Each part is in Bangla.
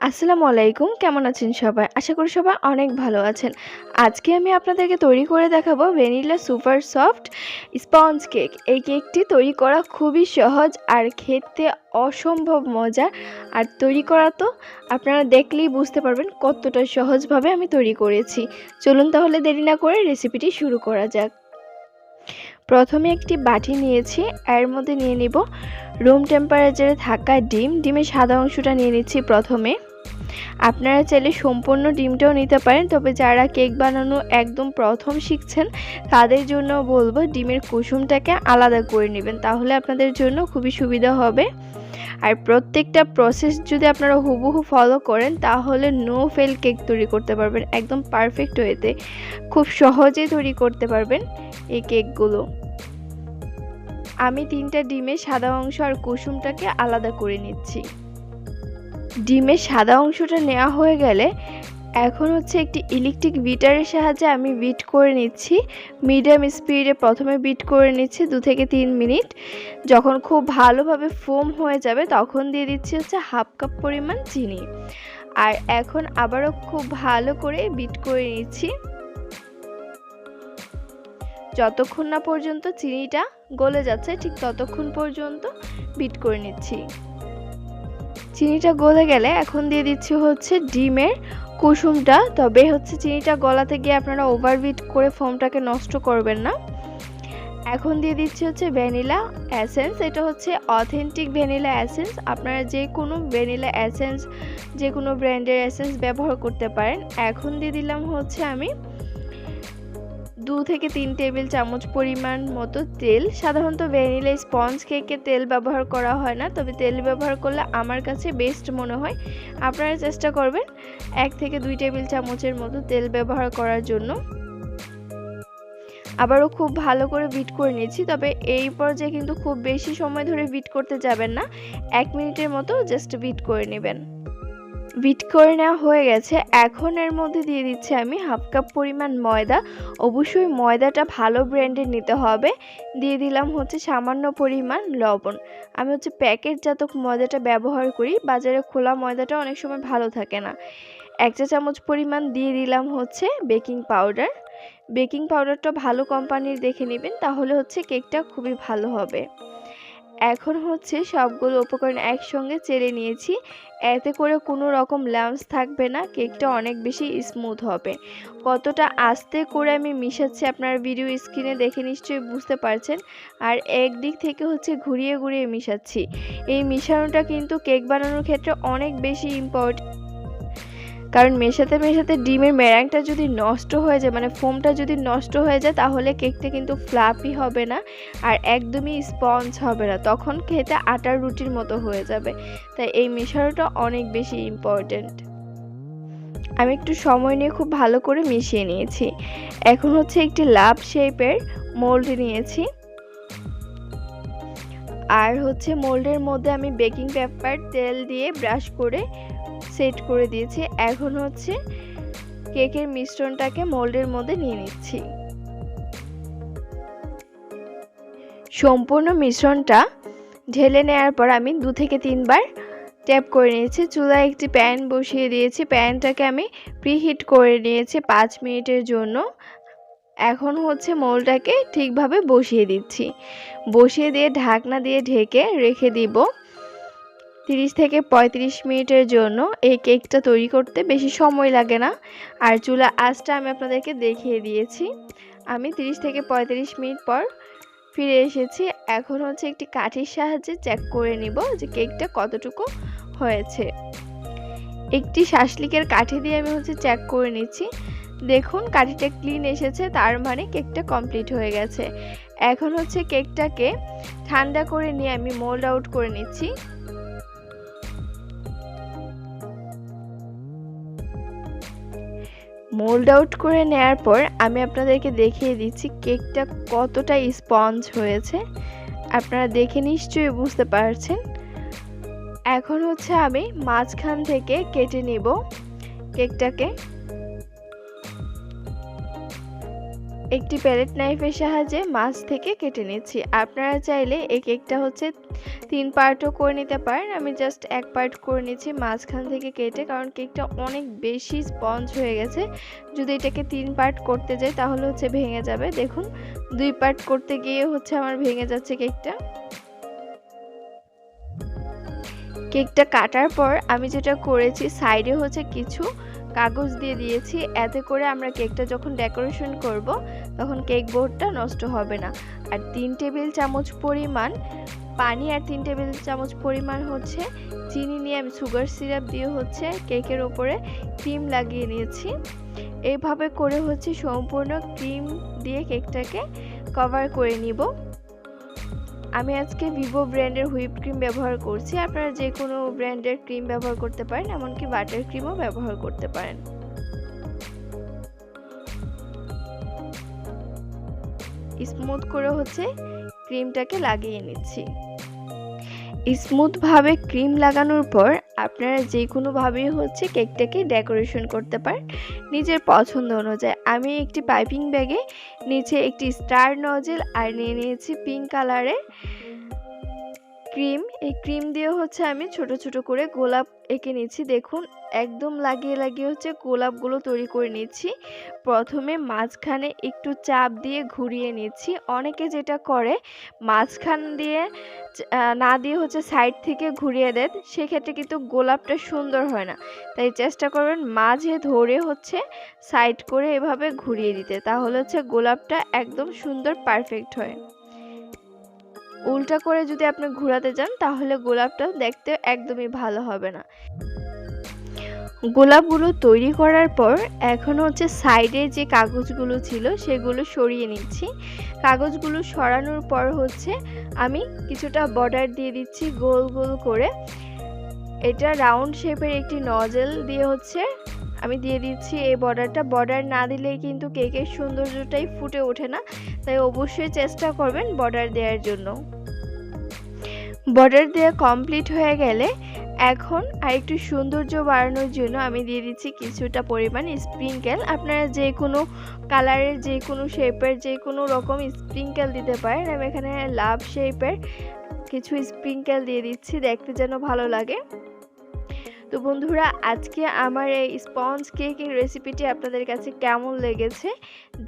আসসালামু আলাইকুম। কেমন আছেন সবাই? আশা করি সবাই অনেক ভালো আছেন। আজকে আমি আপনাদেরকে তৈরি করে দেখাবো vanilla super soft sponge cake. এই কেকটি তৈরি করা খুবই সহজ আর খেতে অসম্ভব মজার। আর তৈরি করা তো আপনারা দেখলেই বুঝতে পারবেন কতটা সহজভাবে আমি তৈরি করেছি। চলুন তাহলে দেরি না করে রেসিপিটি শুরু করা যাক। প্রথমে একটি বাটি নিয়েছি, এর মধ্যে নিয়ে নিব রুম টেম্পারেচারে থাকা ডিমের সাদা অংশটা নিয়ে নিচ্ছি প্রথমে। আপনারা চাইলে সম্পূর্ণ ডিমটাও নিতে পারেন, তবে যারা কেক বানানো একদম প্রথম শিখছেন তাদের জন্য বলবো ডিমের কুসুমটাকে আলাদা করে নেবেন, তাহলে আপনাদের জন্য খুবই সুবিধা হবে। আর প্রত্যেকটা প্রসেস যদি আপনারা হুবহু ফলো করেন তাহলে নো ফেল কেক তৈরি করতে পারবেন, একদম পারফেক্ট ওয়েতে খুব সহজেই তৈরি করতে পারবেন এই কেকগুলো। আমি 3টা ডিমের সাদা অংশ আর কুসুমটাকে আলাদা করে নিচ্ছি। ডিমের সাদা অংশটা নেওয়া হয়ে গেলে এখন একটি ইলেকট্রিক বিটারের সাহায্যে আমি বিট করে নিচ্ছি। মিডিয়াম স্পিডে প্রথমে বিট করে নিচ্ছি 2 থেকে 3 মিনিট। যখন খুব ভালোভাবে ফোম হয়ে যাবে তখন দিয়ে দিচ্ছি হাফ কাপ পরিমাণ চিনি। আর এখন আবারও খুব ভালো করে বিট করে নিচ্ছি যতক্ষণ না পর্যন্ত চিনিটা গলে যাচ্ছে, ঠিক ততক্ষণ পর্যন্ত বিট করে নিচ্ছি। চিনিটা গলে গেলে এখন দিয়ে দিচ্ছি ডিমের কুসুমটা। তবে চিনিটা গলাতে গিয়ে আপনারা ওভারবিট করে ফোমটাকে নষ্ট করবেন না। এখন দিয়ে দিচ্ছি ভ্যানিলা এসেন্স। এটা অথেন্টিক ভ্যানিলা এসেন্স। আপনারা যে কোনো ভ্যানিলা এসেন্স, যে কোনো ব্র্যান্ডের এসেন্স ব্যবহার করতে পারেন। এখন দিয়ে দিলাম আমি 2 থেকে 3 টেবিল চামচ পরিমাণ মতো তেল। সাধারণত ভ্যানিলা স্পঞ্জ কেকে তেল ব্যবহার করা হয় না, তবে তেল ব্যবহার করলে আমার কাছে বেস্ট মনে হয়। আপনারা চেষ্টা করবেন 1 থেকে 2 টেবিল চামচের মতো তেল ব্যবহার করার জন্য। আবারও খুব ভালো করে বিট করে নিচ্ছি, তবে এই পর্যায়ে কিন্তু খুব বেশি সময় ধরে বিট করতে যাবেন না, 1 মিনিটের মতো জাস্ট বিট করে নেবেন। বিট করে নেওয়া হয়ে গেছে। এখন এর মধ্যে দিয়ে দিচ্ছি আমি হাফ কাপ পরিমাণ ময়দা। অবশ্যই ময়দাটা ভালো ব্র্যান্ডের নিতে হবে। দিয়ে দিলাম সামান্য পরিমাণ লবণ। আমি প্যাকেটজাত ময়দাটা ব্যবহার করি, বাজারে খোলা ময়দাটা অনেক সময় ভালো থাকে না। 1 চা চামচ পরিমাণ দিয়ে দিলাম বেকিং পাউডার। বেকিং পাউডারটা ভালো কোম্পানির দেখে নেবেন, তাহলে কেকটা খুবই ভালো হবে। এখন সবগুলো উপকরণ একসঙ্গে চেলে নিয়েছি। এতে করে কোনো রকম লাম্পস থাকবে না, কেকটা অনেক বেশি স্মুথ হবে। কতটা আস্তে করে আমি মিশাচ্ছি আপনারা ভিডিও স্ক্রিনে দেখে নিশ্চয়ই বুঝতে পারছেন। আর একদিক থেকে ঘুরিয়ে ঘুরিয়ে মিশাচ্ছি। এই মিশানোটা কিন্তু কেক বানানোর ক্ষেত্রে অনেক বেশি ইম্পর্টেন্ট, কারণ মেশাতে মেশাতে ডিমের মেরাংটা যদি নষ্ট হয়ে যায়, মানে ফোমটা যদি নষ্ট হয়ে যায়, তাহলে কেকটা কিন্তু ফ্লাফি হবে না আর একদমই স্পঞ্জ হবে না, তখন খেতে আটার রুটির মতো হয়ে যাবে। তাই এই মেশানোটা অনেক বেশি ইম্পর্টেন্ট। আমি একটু সময় নিয়ে খুব ভালো করে মিশিয়ে নিয়েছি। এখন একটি লাভ শেপের মোল্ড নিয়েছি, আর মোল্ডের মধ্যে আমি বেকিং পেপার তেল দিয়ে ব্রাশ করে সেট করে দিয়েছি। এখন কেকের মিশ্রণটাকে মোল্ডের মধ্যে নিয়ে নিচ্ছি। সম্পূর্ণ মিশ্রণটা ঢেলে নেওয়ার পর আমি 2 থেকে 3 বার ট্যাপ করে নিয়েছি। চুলায় একটি প্যান বসিয়ে দিয়েছি। প্যানটাকে আমি প্রিহিট করে নিয়েছি 5 মিনিটের জন্য। এখন মোল্ডটাকে ঠিকভাবে বসিয়ে দিচ্ছি। বসিয়ে দিয়ে ঢাকনা দিয়ে ঢেকে রেখে দিব 30 থেকে 35 মিনিটের জন্য। এই কেকটা তৈরি করতে বেশি সময় লাগে না। আর চুলা আঁচটা আমি আপনাদেরকে দেখিয়ে দিয়েছি। আমি 30 থেকে 35 মিনিট পর ফিরে এসেছি। এখন একটি কাঠির সাহায্যে চেক করে নিব যে কেকটা কতটুকু হয়েছে। একটি শাসলিকের কাঠি দিয়ে আমি চেক করে নিচ্ছি। দেখুন কাঠিটা ক্লিন এসেছে, তার মানে কেকটা কমপ্লিট হয়ে গেছে। এখন কেকটাকে ঠান্ডা করে নিয়ে আমি মোল্ড আউট করে নিচ্ছি। মোল্ড আউট করে নেওয়ার পর আমি আপনাদেরকে দেখিয়ে দিচ্ছি কেকটা কতটা স্পঞ্জ হয়েছে। আপনারা দেখে নিশ্চয়ই বুঝতে পারছেন। এখন আমি মাঝখান থেকে কেটে নেব কেকটাকে। একটি প্যালেট নাইফের সাহায্যে মাছ থেকে কেটে নিচ্ছি। আপনারা চাইলে এই কেকটা 3 পার্টও করে নিতে পারেন। আমি জাস্ট 1 পার্ট করে নিচ্ছি মাঝখান থেকে কেটে, কারণ কেকটা অনেক বেশি স্পঞ্জ হয়ে গেছে। যদি এটাকে 3 পার্ট করতে যাই তাহলে হচ্ছে ভেঙে যাবে। দেখুন 2 পার্ট করতে গিয়ে হচ্ছে আমার ভেঙে যাচ্ছে কেকটা। কেকটা কাটার পর আমি যেটা করেছি, সাইডে হচ্ছে কিছু কাগজ দিয়ে দিয়েছি, এতে করে আমরা কেকটা যখন ডেকোরেশন করব তখন কেক বোর্ডটা নষ্ট হবে না। আর 3 টেবিল চামচ পরিমাণ পানি আর 3 টেবিল চামচ পরিমাণ হচ্ছে চিনি নিয়ে আমি সুগার সিরাপ দিয়ে হচ্ছে কেকের ওপরে ক্রিম লাগিয়ে নিয়েছি। এইভাবে করে হচ্ছে সম্পূর্ণ ক্রিম দিয়ে কেকটাকে কভার করে নিব। আমি আজকে ভিভো ব্র্যান্ডের হুইপ ক্রিম ব্যবহার করছি। আপনারা যে কোনো ব্র্যান্ডের ক্রিম ব্যবহার করতে পারেন, এমনকি বাটার ক্রিমও ব্যবহার করতে পারেন। স্মুথ করে হচ্ছে ক্রিমটাকে লাগিয়ে নিচ্ছি। স্মুথভাবে ক্রিম লাগানোর পর আপনারা যে কোনোভাবেই হচ্ছে কেকটাকে ডেকোরেশন করতে পারেন নিজের পছন্দ অনুযায়ী। আমি একটি পাইপিং ব্যাগে নিচে একটি স্টার নজেল আর নিয়ে নিয়েছি পিঙ্ক কালারের ক্রিম। এই ক্রিম দিয়ে হচ্ছে আমি ছোট ছোট করে গোলাপ এঁকে নিচ্ছি। দেখুন একদম লাগিয়ে লাগিয়ে হচ্ছে গোলাপগুলো তৈরি করে নিচ্ছি। প্রথমে মাঝখানে একটু চাপ দিয়ে ঘুরিয়ে নিচ্ছি। অনেকে যেটা করে মাঝখান দিয়ে না দিয়ে হচ্ছে সাইড থেকে ঘুরিয়ে দেন, সেক্ষেত্রে কিন্তু গোলাপটা সুন্দর হয় না। তাই চেষ্টা করবেন মাঝে ধরে হচ্ছে সাইড করে এভাবে ঘুরিয়ে দিতে, তাহলে হচ্ছে গোলাপটা একদম সুন্দর পারফেক্ট হয়। উল্টা করে যদি আপনি ঘোরাতে যান তাহলে গোলাপটা দেখতে একদমই ভালো হবে না। গোলাপগুলো তৈরি করার পর এখন হচ্ছে সাইডে যে কাগজগুলো ছিল সেগুলো সরিয়ে নিচ্ছি। কাগজগুলো সরানোর পর হচ্ছে আমি কিছুটা বর্ডার দিয়ে দিচ্ছি গোল গোল করে। এটা রাউন্ড শেপের একটি নজেল দিয়ে হচ্ছে আমি দিয়ে দিচ্ছি এই বর্ডারটা। বর্ডার না দিলে কিন্তু কেকের সৌন্দর্যটাই ফুটে ওঠে না, তাই অবশ্যই চেষ্টা করবেন বর্ডার দেওয়ার জন্য। বর্ডার দেওয়া কমপ্লিট হয়ে গেলে এখন আরেকটু সৌন্দর্য বাড়ানোর জন্য আমি দিয়ে দিচ্ছি কিছুটা পরিমাণ স্প্রিঙ্কেল। আপনারা যে কোনো কালারের যে কোনো শেপের যে কোনো রকম স্প্রিঙ্কেল দিতে পারেন। আমি এখানে লাভ শেপের কিছু স্প্রিঙ্কেল দিয়ে দিচ্ছি, দেখতে যেন ভালো লাগে। তো বন্ধুরা, আজকে আমার এই স্পঞ্জ কেকের রেসিপিটি আপনাদের কাছে কেমন লেগেছে?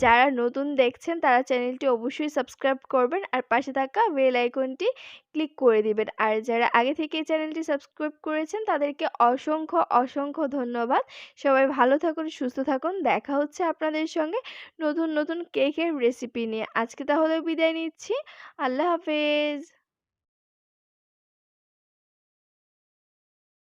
যারা নতুন দেখছেন তারা চ্যানেলটি অবশ্যই সাবস্ক্রাইব করবেন আর পাশে থাকা বেল আইকনটি ক্লিক করে দিবেন। আর যারা আগে থেকে চ্যানেলটি সাবস্ক্রাইব করেছেন তাদেরকে অসংখ্য অসংখ্য ধন্যবাদ। সবাই ভালো থাকুন, সুস্থ থাকুন। দেখা হচ্ছে আপনাদের সঙ্গে নতুন নতুন কেকের রেসিপি নিয়ে। আজকে তাহলে বিদায় নিচ্ছি। আল্লাহ হাফেজ।